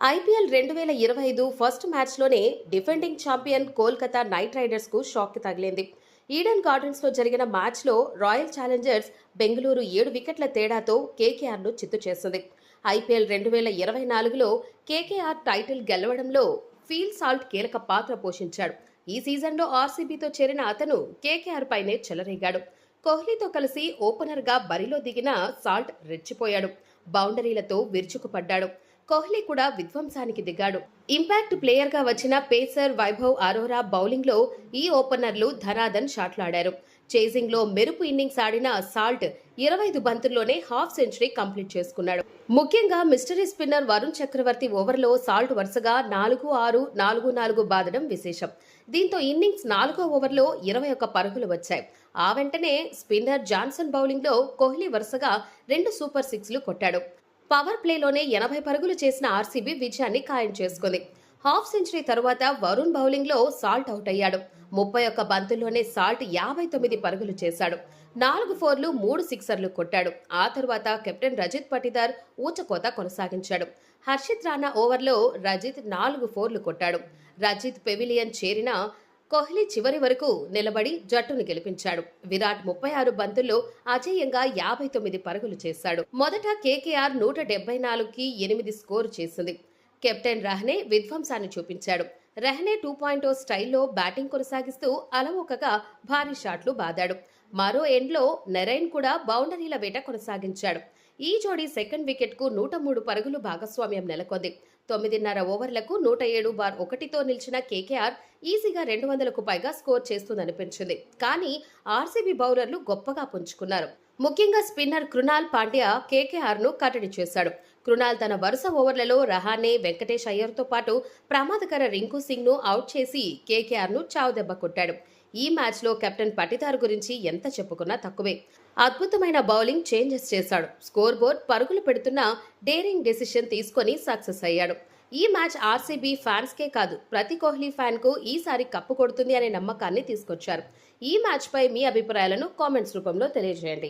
IPL 2025 first మ్యాచ్లోనే defending champion Kolkata Knight రైడర్స్కు shock తగిలింది. ఈడెన్ గార్డెన్స్లో జరిగిన మ్యాచ్లో రాయల్ ఛాలెంజర్స్ బెంగళూరు 7 వికెట్ల తేడాతో కేకేఆర్ను చిత్తు చేసింది. ఐపీఎల్ 2024లో కేకేఆర్ టైటిల్ గెలవడంలో ఫీల్ సాల్ట్ కీలక పాత్ర పోషించాడు. ఈ సీజన్లో ఆర్సీబీతో చేరిన అతను కేకేఆర్ పైనే చెలరేగాడు. కోహ్లీతో కలిసి ఓపెనర్గా బరిలో దిగిన సాల్ట్ రెచ్చిపోయాడు. బౌండరీలతో విరుచుకుపడ్డాడు. కోహ్లీ కూడా విధ్వంసానికి దిగాడు. ఇంపాక్ట్ ప్లేయర్గా వచ్చిన పేసర్ వైభవ్ అరోరా బౌలింగ్లో ఈ ఓపెనర్లు ధనాధన్ షాట్లాడారు. చేజింగ్లో మెరుపు ఇన్నింగ్స్ ఆడిన సాల్ట్ 25 బంతుల్లోనే హాఫ్ సెంచరీ కంప్లీట్ చేసుకున్నాడు. ముఖ్యంగా మిస్టరీ స్పిన్నర్ వరుణ్ చక్రవర్తి ఓవర్లో సాల్ట్ వరుసగా 4-6, 4-4 బాదడం విశేషం. దీంతో ఇన్నింగ్స్ 4వ ఓవర్లో 21 పరుగులు వచ్చాయి. ఆ వెంటనే స్పిన్నర్ జాన్సన్ బౌలింగ్లో కోహ్లీ వరుసగా 2 సూపర్ సిక్స్లు కొట్టాడు. పవర్ ప్లేలోనే 80 పరుగులు చేసిన ఆర్సీబీ విజయాన్ని ఖాయం చేసుకుంది. హాఫ్ సెంచరీ తరువాత వరుణ్ బౌలింగ్లో సాల్ట్ అవుట్ అయ్యాడు. 31 బంతుల్లోనే సాల్ట్ 59 పరుగులు చేశాడు. 4 ఫోర్లు 3 సిక్సర్లు కొట్టాడు. ఆ తరువాత కెప్టెన్ రజిత్ పటిదార్ ఊచకోత కొనసాగించాడు. హర్షిత్ రాణా ఓవర్లో రజిత్ 4 ఫోర్లు కొట్టాడు. రజిత్ పెవిలియన్ చేరిన కోహ్లీ చివరి వరకు నిలబడి జట్టును గెలిపించాడు. విరాట్ 36 బంతుల్లో అజేయంగా 59 పరుగులు చేశాడు. మొదట కేకేఆర్ 174కి 8 స్కోరు చేసింది. కెప్టెన్ రహనే విధ్వంసాన్ని చూపించాడు. రహనే 2.0 స్టైల్లో బ్యాటింగ్ కొనసాగిస్తూ అలవోకగా భారీ షాట్లు బాదాడు. మరో ఎండ్లో నెరైన్ కూడా బౌండరీల వేట కొనసాగించాడు. ఈ జోడీ సెకండ్ వికెట్కు 103 పరుగులు భాగస్వామ్యం నెలకొంది. 9.5 ఓవర్లకు 107/1తో నిలిచిన కేకేఆర్ ఈజీగా 200కు పైగా స్కోర్ చేస్తుందనిపించింది. కానీ ఆర్సీబీ బౌలర్లు గొప్పగా పుంజుకున్నారు. ముఖ్యంగా స్పిన్నర్ కృణాల్ పాండ్యా కేకేఆర్ను కట్టడి చేశాడు. కృణాల్ తన వరుస ఓవర్లలో రహానే, వెంకటేష్ అయ్యర్తో పాటు ప్రమాదకర రింకు సింగ్ను అవుట్ చేసి కేకేఆర్ను చావుదెబ్బ కొట్టాడు. ఈ మ్యాచ్లో కెప్టెన్ పటిదార్ గురించి ఎంత చెప్పుకున్నా తక్కువే. అద్భుతమైన బౌలింగ్ చేంజెస్ చేశాడు. స్కోర్ బోర్డ్ పరుగులు పెడుతున్న డేరింగ్ డెసిషన్ తీసుకొని సక్సెస్ అయ్యాడు. ఈ మ్యాచ్ ఆర్సీబీ ఫ్యాన్స్కే కాదు, ప్రతి కోహ్లీ ఫ్యాన్కు ఈసారి కప్పు కొడుతుంది అనే నమ్మకాన్ని తీసుకొచ్చారు. ఈ మ్యాచ్పై మీ అభిప్రాయాలను కామెంట్స్ రూపంలో తెలియజేయండి.